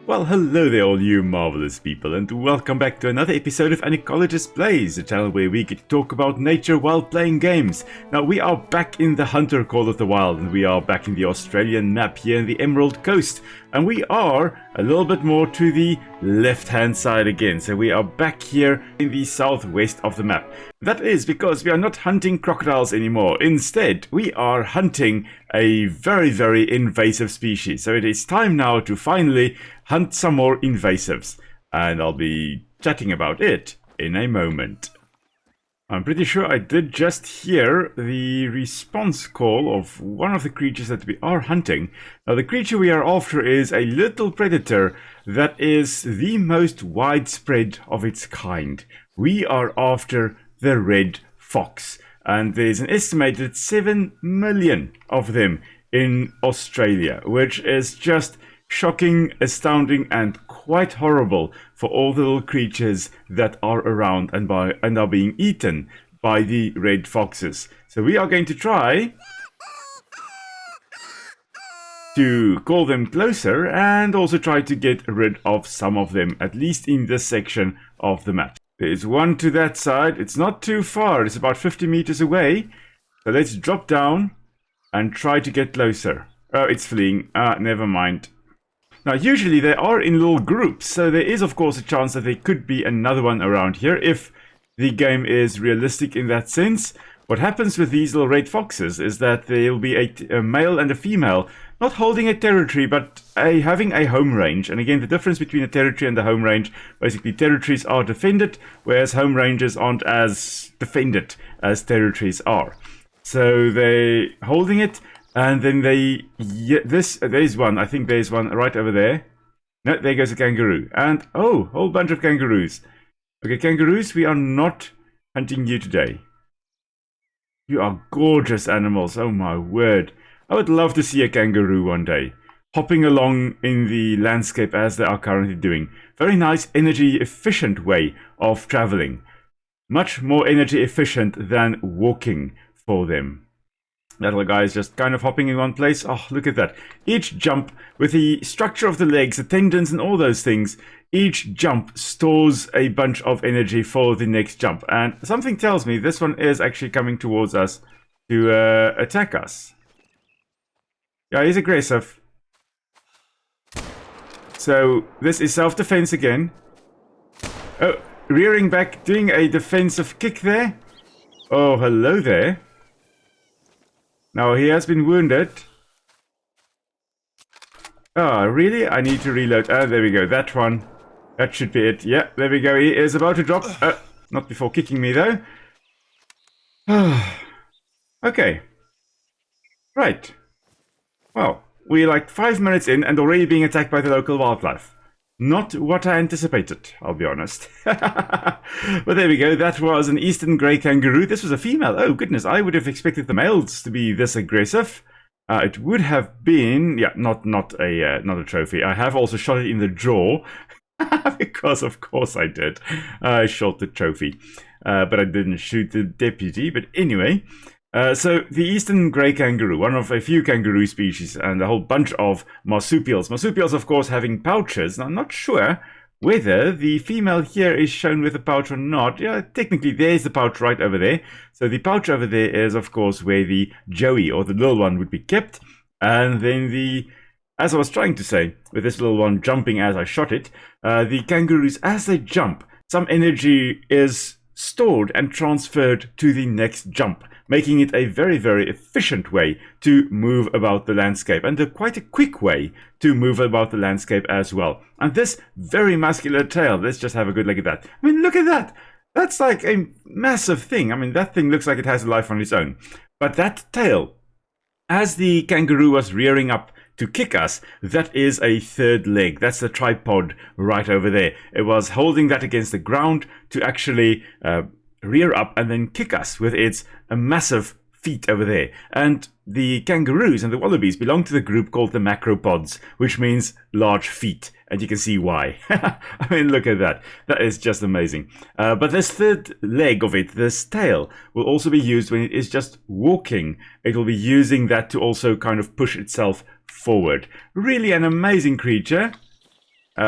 Well, hello there all you marvelous people, and welcome back to another episode of An Ecologist Plays, a channel where we get to talk about nature while playing games. Now, we are back in the Hunter Call of the Wild, and we are back in the Australian map here in the Emerald Coast, and we are a little bit more to the left-hand side again, so we are back here in the southwest of the map. That is because we are not hunting crocodiles anymore. Instead, we are hunting a very, very invasive species. So it is time now to finally hunt some more invasives. And I'll be chatting about it in a moment. I'm pretty sure I did just hear the response call of one of the creatures that we are hunting. Now, the creature we are after is a little predator that is the most widespread of its kind. We are after the red fox, and there's an estimated 7 million of them in Australia, which is just shocking, astounding, and quite horrible for all the little creatures that are around and are being eaten by the red foxes. So we are going to try to call them closer and also try to get rid of some of them, at least in this section of the map. There's one to that side. It's not too far. It's about 50 meters away. So let's drop down and try to get closer. Oh, it's fleeing. Never mind. Now, usually they are in little groups, so there is, of course, a chance that there could be another one around here if the game is realistic in that sense. What happens with these little red foxes is that there will be a male and a female, not holding a territory, but having a home range. And again, the difference between a territory and a home range, basically territories are defended, whereas home ranges aren't as defended as territories are. So they're holding it, and then there's one, I think there's one right over there. No, there goes a kangaroo. And, oh, a whole bunch of kangaroos. Okay, kangaroos, we are not hunting you today. You are gorgeous animals, oh my word. I would love to see a kangaroo one day, hopping along in the landscape as they are currently doing. Very nice, energy efficient way of traveling. Much more energy efficient than walking for them. That little guy is just kind of hopping in one place. Oh, look at that. Each jump, with the structure of the legs, the tendons and all those things, each jump stores a bunch of energy for the next jump. And something tells me this one is actually coming towards us to attack us. Yeah, he's aggressive. So, this is self-defense again. Oh, rearing back, doing a defensive kick there. Oh, hello there. Now, he has been wounded. Oh, really? I need to reload. Oh, there we go. That one. That should be it. Yeah, there we go. He is about to drop. Not before kicking me, though. Okay. Right. Well, we're like 5 minutes in and already being attacked by the local wildlife. Not what I anticipated, I'll be honest. But there we go, that was an Eastern Grey Kangaroo. This was a female. Oh goodness, I would have expected the males to be this aggressive. It would have been, yeah, not a trophy. I have also shot it in the jaw, because of course I did. I shot the trophy, but I didn't shoot the deputy. But anyway, so the Eastern Grey Kangaroo, one of a few kangaroo species, and a whole bunch of marsupials. Marsupials, of course, having pouches. Now, I'm not sure whether the female here is shown with a pouch or not. Yeah, technically, there's the pouch right over there. So the pouch over there is, of course, where the joey, or the little one, would be kept. And then as I was trying to say, with this little one jumping as I shot it, the kangaroos, as they jump, some energy is stored and transferred to the next jump, making it a very, very efficient way to move about the landscape, and quite a quick way to move about the landscape as well. And this very muscular tail, let's just have a good look at that. I mean, look at that. That's like a massive thing. I mean, that thing looks like it has a life on its own. But that tail, as the kangaroo was rearing up to kick us, that is a third leg. That's the tripod right over there. It was holding that against the ground to actually rear up and then kick us with its massive feet over there. And the kangaroos and the wallabies belong to the group called the macropods, which means large feet. And you can see why. I mean, look at that. That is just amazing. But this third leg of it, this tail, will also be used when it is just walking. It will be using that to also kind of push itself forward. Really an amazing creature.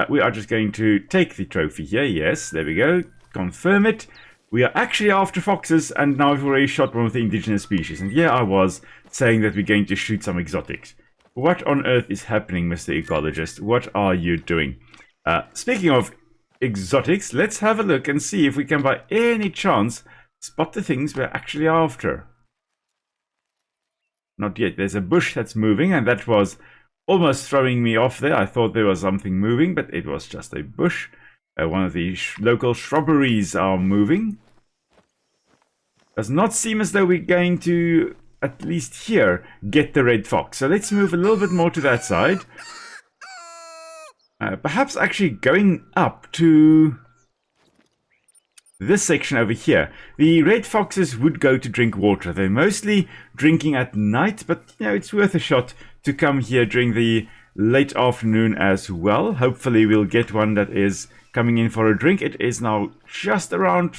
We are just going to take the trophy here. Yes, there we go. Confirm it. We are actually after foxes, and now we've already shot one of the indigenous species. And here I was saying that we're going to shoot some exotics. What on earth is happening, Mr. Ecologist? What are you doing? Speaking of exotics, let's have a look and see if we can by any chance spot the things we're actually after. Not yet. There's a bush that's moving, and that was almost throwing me off there. I thought there was something moving, but it was just a bush. One of the local shrubberies are moving. Does not seem as though we're going to, at least here, get the red fox. So let's move a little bit more to that side. Perhaps actually going up to this section over here. The red foxes would go to drink water. They're mostly drinking at night, but you know, it's worth a shot to come here during the late afternoon as well. Hopefully we'll get one that is coming in for a drink. It is now just around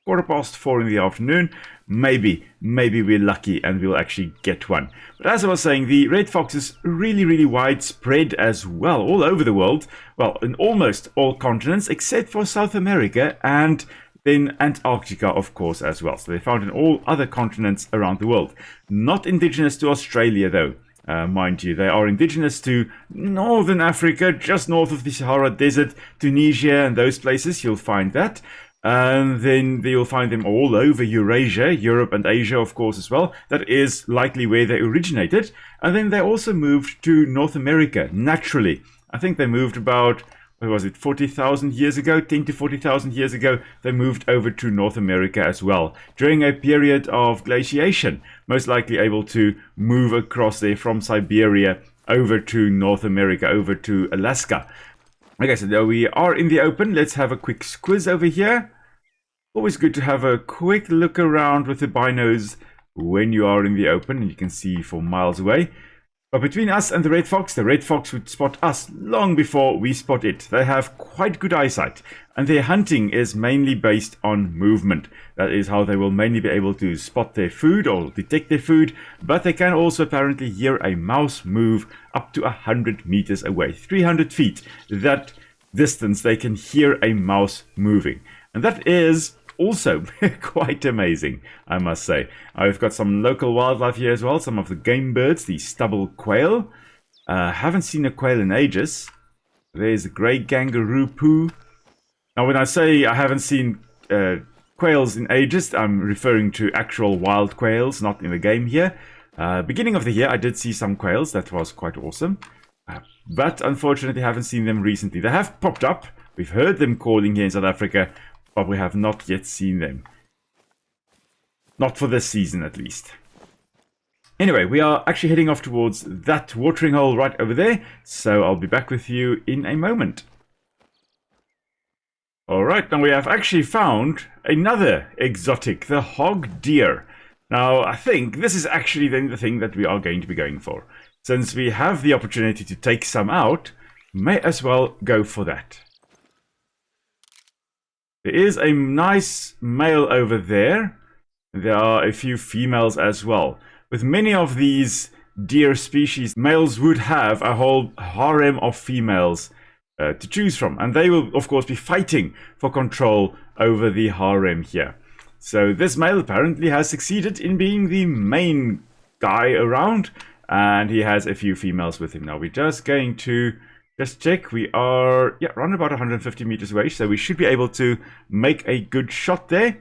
4:15 in the afternoon. Maybe we're lucky and we'll actually get one. But as I was saying, the red fox is really widespread as well, all over the world. Well, in almost all continents, except for South America and then Antarctica, of course, as well. So they're found in all other continents around the world. Not indigenous to Australia, though, mind you. They are indigenous to northern Africa, just north of the Sahara Desert, Tunisia and those places. You'll find that. And then you'll find them all over Eurasia, Europe and Asia, of course, as well. That is likely where they originated. And then they also moved to North America, naturally. I think they moved about, what was it, 40,000 years ago? 10 to 40,000 years ago, they moved over to North America as well. During a period of glaciation, most likely able to move across there from Siberia over to North America, over to Alaska. Okay, so there we are in the open. Let's have a quick squiz over here. Always good to have a quick look around with the binos when you are in the open and you can see for miles away. But between us and the red fox would spot us long before we spot it. They have quite good eyesight, and their hunting is mainly based on movement. That is how they will mainly be able to spot their food or detect their food, but they can also apparently hear a mouse move up to 100 meters away. 300 feet, that distance they can hear a mouse moving. And that is also quite amazing, I must say. I've got some local wildlife here as well, some of the game birds, the stubble quail. Haven't seen a quail in ages. There's a grey kangaroo poo. Now when I say I haven't seen quails in ages, I'm referring to actual wild quails, not in the game here. Beginning of the year I did see some quails, that was quite awesome. But unfortunately I haven't seen them recently. They have popped up, we've heard them calling here in South Africa, but we have not yet seen them. Not for this season, at least. Anyway, we are actually heading off towards that watering hole right over there, so I'll be back with you in a moment. Alright, now we have actually found another exotic, the hog deer. Now, I think this is actually then the thing that we are going to be going for. Since we have the opportunity to take some out, may as well go for that. There is a nice male over there. There are a few females as well. With many of these deer species, males would have a whole harem of females to choose from. And they will, of course, be fighting for control over the harem here. So this male apparently has succeeded in being the main guy around. And he has a few females with him. Now we're just going to just check. We are, around about 150 meters away. So we should be able to make a good shot there.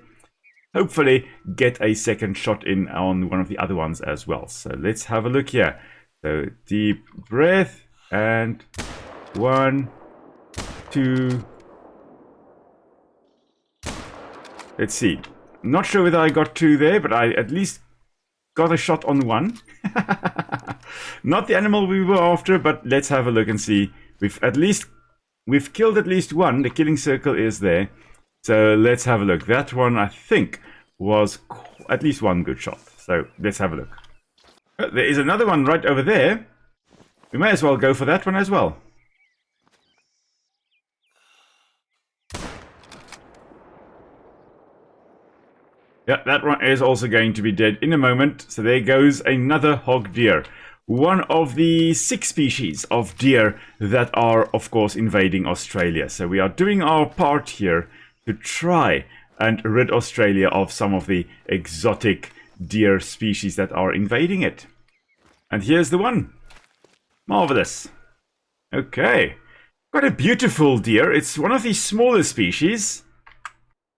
Hopefully get a second shot in on one of the other ones as well. So let's have a look here. So deep breath and 1, 2. Let's see. Not sure whether I got 2 there, but I at least got a shot on 1. Not the animal we were after, but let's have a look and see. We've killed at least 1. The killing circle is there. So let's have a look. That one, I think, was at least 1 good shot. So let's have a look. There is another one right over there. We may as well go for that one as well. Yeah, that one is also going to be dead in a moment. So there goes another hog deer. one of the 6 species of deer that are, of course, invading Australia. So we are doing our part here to try and rid Australia of some of the exotic deer species that are invading it. And here's the one. Marvelous. Okay. Quite a beautiful deer. It's one of the smaller species.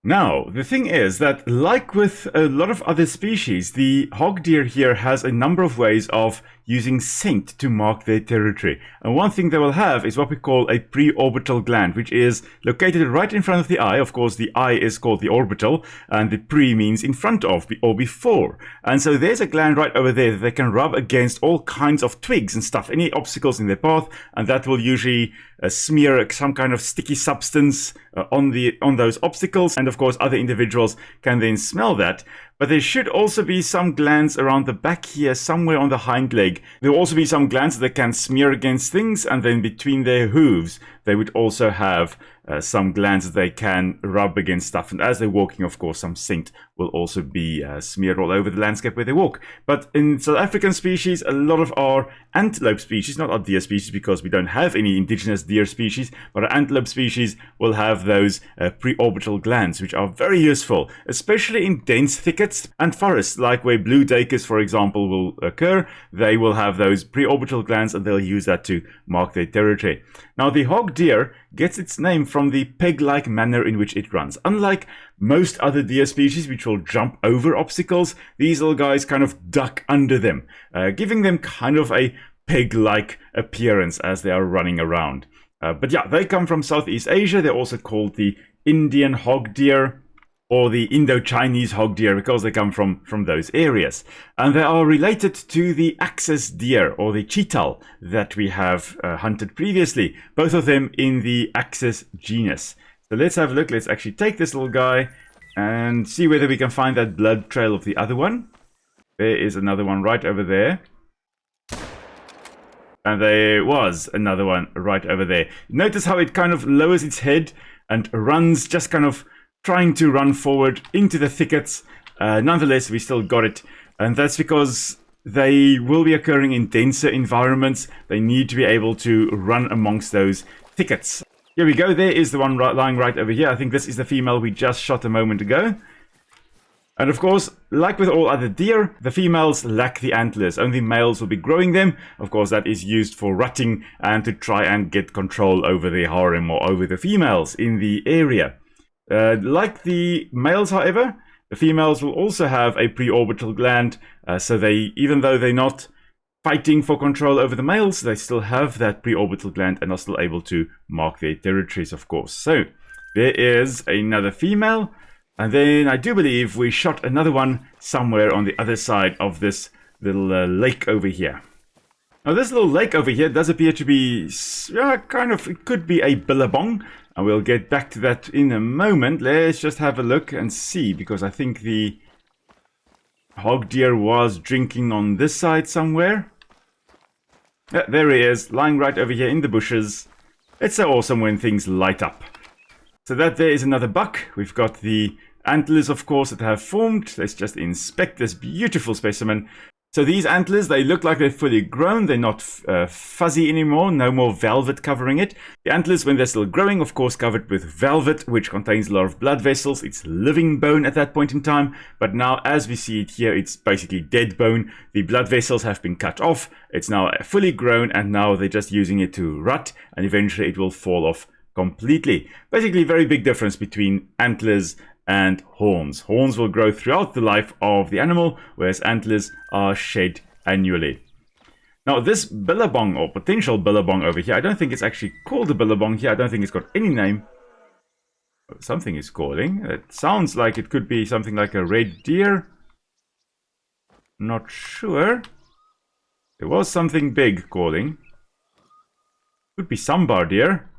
Now, the thing is that, like with a lot of other species, the hog deer here has a number of ways of using scent to mark their territory. And one thing they will have is what we call a preorbital gland, which is located right in front of the eye. Of course, the eye is called the orbital, and the pre means in front of or before. And so there's a gland right over there that they can rub against all kinds of twigs and stuff, any obstacles in their path, and that will usually smear some kind of sticky substance on those obstacles. And of course, other individuals can then smell that. But there should also be some glands around the back here, somewhere on the hind leg. There will also be some glands that can smear against things, and then between their hooves, they would also have some glands that they can rub against stuff. And as they're walking, of course, some scent will also be smeared all over the landscape where they walk. But in South African species, a lot of our antelope species, not our deer species, because we don't have any indigenous deer species, but our antelope species will have those preorbital glands, which are very useful, especially in dense thickets and forests, like where blue duikers, for example, will occur. They will have those preorbital glands, and they'll use that to mark their territory. Now, the hog deer gets its name from the peg-like manner in which it runs. Unlike most other deer species, which will jump over obstacles, these little guys kind of duck under them, giving them kind of a peg-like appearance as they are running around. But yeah, they come from Southeast Asia. They're also called the Indian hog deer, or the Indo-Chinese hog deer, because they come from those areas. And they are related to the axis deer, or the cheetah, that we have hunted previously. Both of them in the axis genus. So let's have a look. Let's actually take this little guy and see whether we can find that blood trail of the other one. There is another one right over there. And there was another one right over there. Notice how it kind of lowers its head and runs, just kind of trying to run forward into the thickets. Nonetheless, we still got it. And that's because they will be occurring in denser environments. They need to be able to run amongst those thickets. Here we go. There is the one lying right over here. I think this is the female we just shot a moment ago. And of course, like with all other deer, the females lack the antlers. Only males will be growing them. Of course, that is used for rutting and to try and get control over the harem or over the females in the area. Like the males, however, the females will also have a preorbital gland. So they, even though they're not fighting for control over the males, they still have that preorbital gland and are still able to mark their territories, of course. So there is another female. And then I do believe we shot another one somewhere on the other side of this little lake over here. Now this little lake over here does appear to be kind of, it could be a billabong. And we'll get back to that in a moment. Let's just have a look and see, because I think the hog deer was drinking on this side somewhere. Yeah, there he is, lying right over here in the bushes. It's so awesome when things light up. So that there is another buck. We've got the antlers, of course, that have formed. Let's just inspect this beautiful specimen. So these antlers, they look like they're fully grown. They're not fuzzy anymore. No more velvet covering it. The antlers, when they're still growing, of course, covered with velvet, which contains a lot of blood vessels. It's living bone at that point in time. But now, as we see it here, it's basically dead bone. The blood vessels have been cut off. It's now fully grown, and now they're just using it to rut, and eventually it will fall off completely. Basically, very big difference between antlers and horns. Horns will grow throughout the life of the animal, whereas antlers are shed annually. Now, this billabong, or potential billabong over here, I don't think it's actually called a billabong here. I don't think it's got any name. Something is calling. It sounds like it could be something like a red deer. Not sure. There was something big calling. Could be Sambar deer.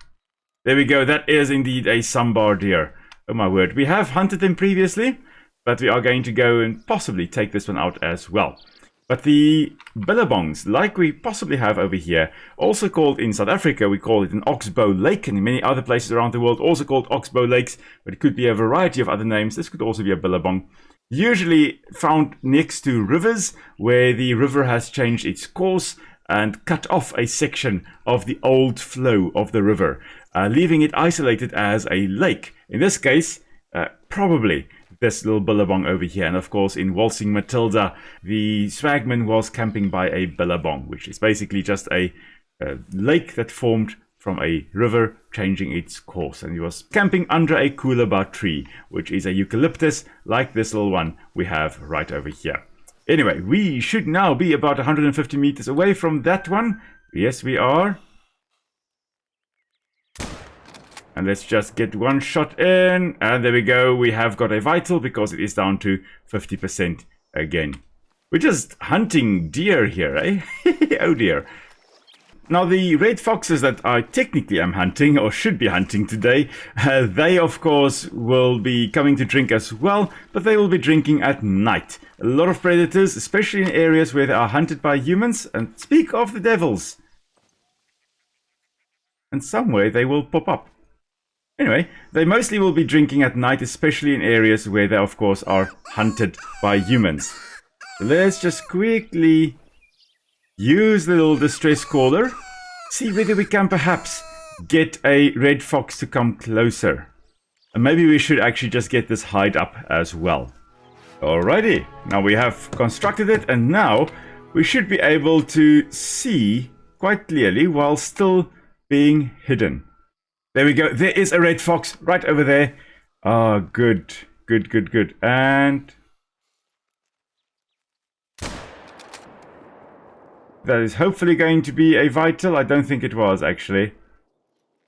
There we go. That is indeed a Sambar deer. Oh my word, we have hunted them previously, but we are going to go and possibly take this one out as well. But the billabongs, like we possibly have over here, also called in South Africa, we call it an oxbow lake, and in many other places around the world also called oxbow lakes, but it could be a variety of other names. This could also be a billabong. usually found next to rivers where the river has changed its course and cut off a section of the old flow of the river, leaving it isolated as a lake. In this case, probably this little billabong over here. And of course, in Waltzing Matilda, the swagman was camping by a billabong, which is basically just a lake that formed from a river changing its course. And he was camping under a coolabah tree, which is a eucalyptus like this little one we have right over here. Anyway, we should now be about 150 meters away from that one. Yes, we are. And let's just get one shot in. And there we go. We have got a vital because it is down to 50% again. We're just hunting deer here, eh? Oh dear. Now, the red foxes that I technically am hunting, or should be hunting today, they, of course, will be coming to drink as well, but they will be drinking at night. A lot of predators, especially in areas where they are hunted by humans, and speak of the devils. And somewhere they will pop up. Anyway, they mostly will be drinking at night, especially in areas where they, of course, are hunted by humans. So let's just quickly use the little distress caller. See whether we can perhaps get a red fox to come closer. And maybe we should actually just get this hide up as well. Alrighty, now we have constructed it, and now we should be able to see quite clearly while still being hidden. There we go. There is a red fox right over there. Ah, good. Good, good, good. And that is hopefully going to be a vital. I don't think it was, actually.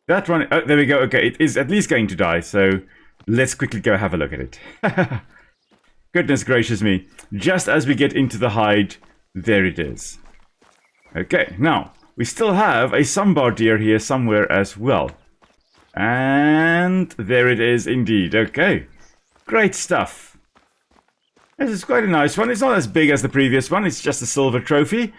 That one... Oh, there we go. Okay, it is at least going to die. So let's quickly go have a look at it. Goodness gracious me. Just as we get into the hide, there it is. Okay, now, we still have a Sambar deer here somewhere as well. And there it is indeed. Okay, great stuff. This is quite a nice one. It's not as big as the previous one. It's just a silver trophy.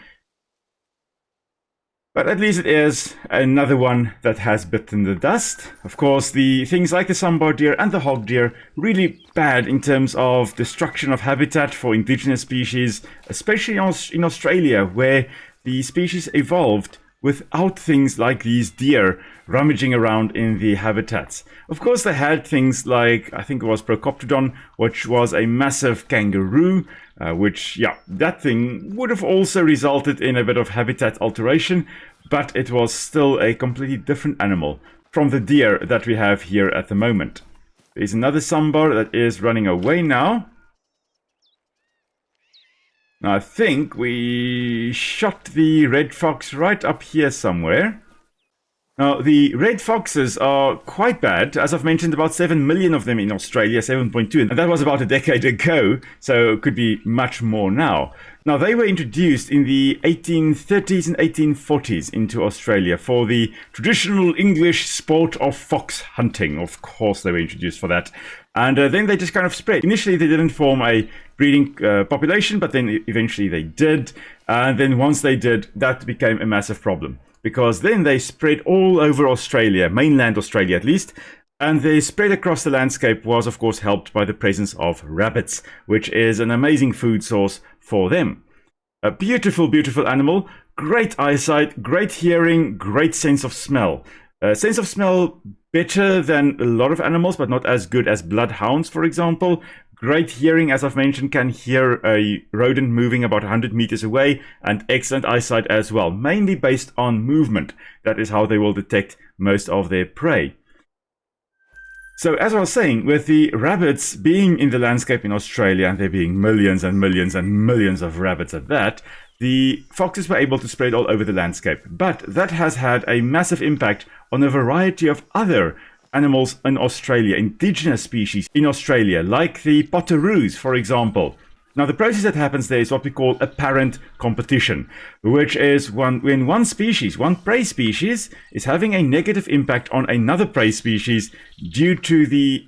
But at least it is another one that has bitten the dust. Of course, the things like the Sambar deer and the hog deer, really bad in terms of destruction of habitat for indigenous species, especially in Australia, where the species evolved without things like these deer rummaging around in the habitats. Of course, they had things like, I think it was Procoptodon, which was a massive kangaroo, which, yeah, that thing would have also resulted in a bit of habitat alteration, but it was still a completely different animal from the deer that we have here at the moment. There's another Sambar that is running away now. Now, I think we shot the red fox right up here somewhere. Now, the red foxes are quite bad. As I've mentioned, about 7 million of them in Australia, 7.2. And that was about a decade ago, so it could be much more now. Now, they were introduced in the 1830s and 1840s into Australia for the traditional English sport of fox hunting. Of course, they were introduced for that. And then they just kind of spread. Initially, they didn't form a breeding population, but then eventually they did. And then once they did, that became a massive problem. Because then they spread all over Australia, mainland Australia at least, and the spread across the landscape was, of course, helped by the presence of rabbits, which is an amazing food source for them. A beautiful, beautiful animal, great eyesight, great hearing, great sense of smell. Sense of smell better than a lot of animals, but not as good as bloodhounds, for example. Great hearing, as I've mentioned, can hear a rodent moving about 100 meters away, and excellent eyesight as well, mainly based on movement. That is how they will detect most of their prey. So, as I was saying, with the rabbits being in the landscape in Australia, and there being millions and millions and millions of rabbits at that, the foxes were able to spread all over the landscape. But that has had a massive impact on a variety of other animals in Australia, indigenous species in Australia, like the potoroos, for example. Now, the process that happens there is what we call apparent competition, which is when one species, one prey species, is having a negative impact on another prey species due to the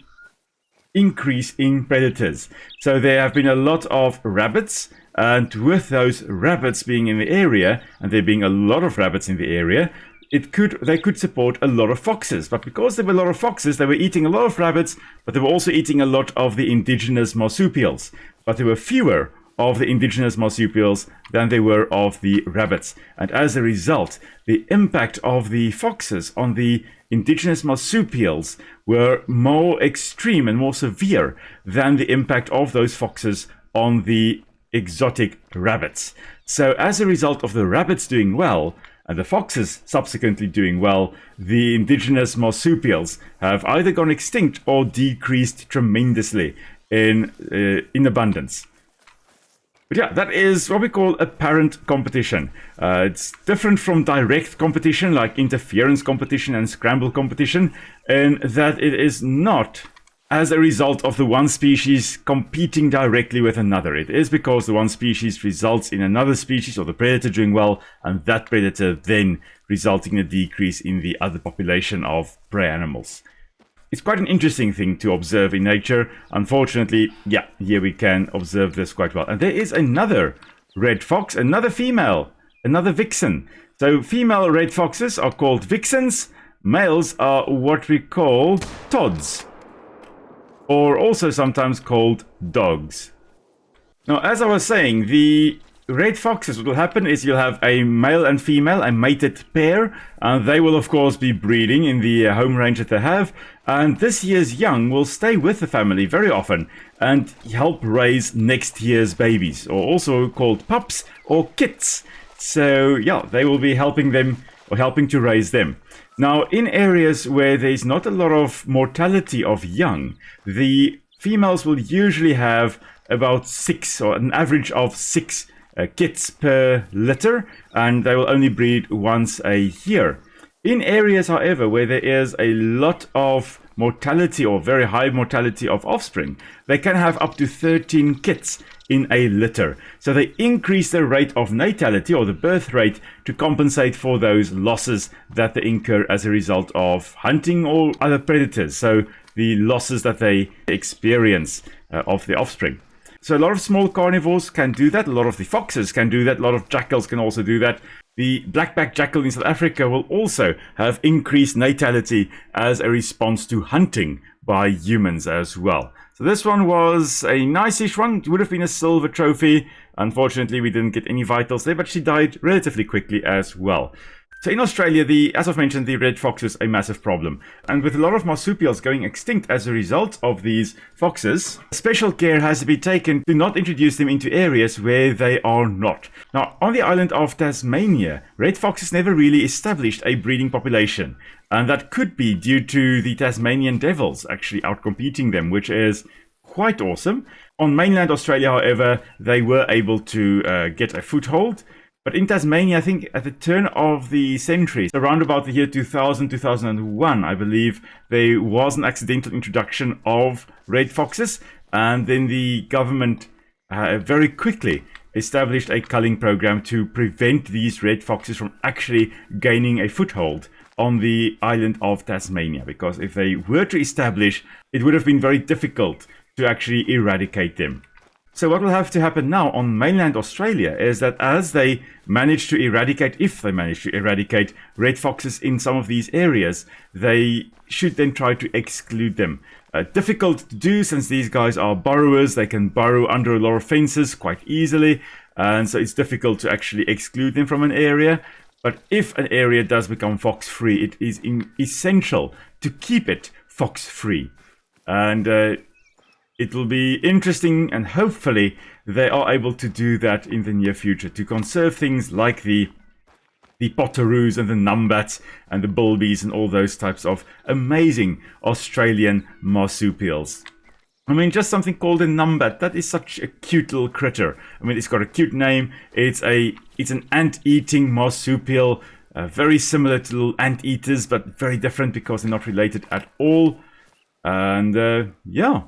increase in predators. So there have been a lot of rabbits, and with those rabbits being in the area, and there being a lot of rabbits in the area, they could support a lot of foxes. But because there were a lot of foxes, they were eating a lot of rabbits, but they were also eating a lot of the indigenous marsupials. But there were fewer of the indigenous marsupials than they were of the rabbits. And as a result, the impact of the foxes on the indigenous marsupials were more extreme and more severe than the impact of those foxes on the exotic rabbits. So as a result of the rabbits doing well, and the foxes subsequently doing well, the indigenous marsupials have either gone extinct or decreased tremendously in abundance. But yeah, that is what we call apparent competition. It's different from direct competition like interference competition and scramble competition, in that it is not as a result of the one species competing directly with another. It is because the one species results in another species or the predator doing well, and that predator then resulting in a decrease in the other population of prey animals. It's quite an interesting thing to observe in nature. Unfortunately, yeah, here we can observe this quite well. And there is another red fox, another female, another vixen. So female red foxes are called vixens. Males are what we call tods, or also sometimes called dogs. Now, as I was saying, the red foxes, what will happen is you'll have a male and female, a mated pair, and they will of course be breeding in the home range that they have, and this year's young will stay with the family very often and help raise next year's babies, or also called pups or kits. So yeah, they will be helping them or helping to raise them. Now, in areas where there's not a lot of mortality of young, the females will usually have about 6, or an average of 6 kits per litter, and they will only breed once a year. In areas, however, where there is a lot of mortality or very high mortality of offspring, they can have up to 13 kits in a litter. So they increase the rate of natality or the birth rate to compensate for those losses that they incur as a result of hunting or other predators. So the losses that they experience of the offspring. So a lot of small carnivores can do that. A lot of the foxes can do that. A lot of jackals can also do that. The black-backed jackal in South Africa will also have increased natality as a response to hunting by humans as well. So this one was a nice-ish one. It would have been a silver trophy. Unfortunately, we didn't get any vitals there, but she died relatively quickly as well. So in Australia, as I've mentioned, the red fox is a massive problem. And with a lot of marsupials going extinct as a result of these foxes, special care has to be taken to not introduce them into areas where they are not. Now, on the island of Tasmania, red foxes never really established a breeding population. And that could be due to the Tasmanian devils actually outcompeting them, which is quite awesome. On mainland Australia, however, they were able to get a foothold. But in Tasmania, I think at the turn of the century, around about the year 2000, 2001, I believe, there was an accidental introduction of red foxes. And then the government very quickly established a culling program to prevent these red foxes from actually gaining a foothold on the island of Tasmania. Because if they were to establish, it would have been very difficult to actually eradicate them. So what will have to happen now on mainland Australia is that as they manage to eradicate, if they manage to eradicate red foxes in some of these areas, they should then try to exclude them. Difficult to do since these guys are burrowers. They can burrow under a lot of fences quite easily. And so it's difficult to actually exclude them from an area. But if an area does become fox-free, it is essential to keep it fox-free. And it will be interesting, and hopefully they are able to do that in the near future, to conserve things like the potoroos and the numbats and the bilbies and all those types of amazing Australian marsupials. I mean, just something called a numbat, that is such a cute little critter. I mean, it's got a cute name. It's an ant-eating marsupial, very similar to little anteaters, but very different because they're not related at all. And yeah.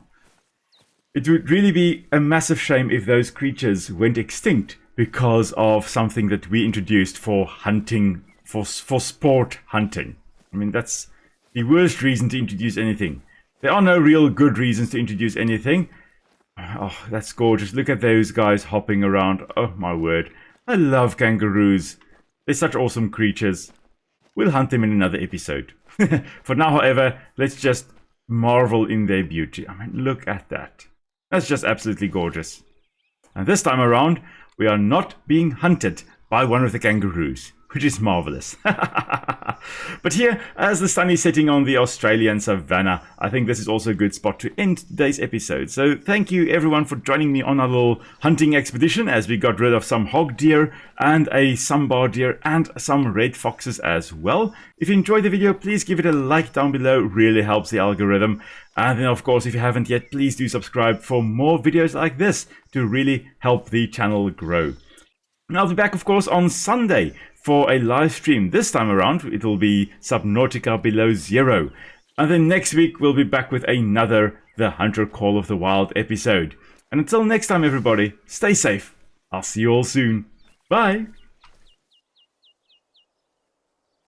It would really be a massive shame if those creatures went extinct because of something that we introduced for hunting, for sport hunting. I mean, that's the worst reason to introduce anything. There are no real good reasons to introduce anything. Oh, that's gorgeous. Look at those guys hopping around. Oh, my word. I love kangaroos. They're such awesome creatures. we'll hunt them in another episode. For now, however, let's just marvel in their beauty. I mean, look at that. That's just absolutely gorgeous. And this time around, we are not being hunted by one of the kangaroos, which is marvelous. But here, as the sun is setting on the Australian savannah, I think this is also a good spot to end today's episode. So thank you everyone for joining me on our little hunting expedition as we got rid of some hog deer and a sambar deer and some red foxes as well. If you enjoyed the video, please give it a like down below, really helps the algorithm. And then of course, if you haven't yet, please do subscribe for more videos like this to really help the channel grow. And I'll be back, of course, on Sunday for a live stream. This time around, it will be Subnautica Below Zero. And then next week, we'll be back with another The Hunter Call of the Wild episode. And until next time, everybody, stay safe. I'll see you all soon. Bye.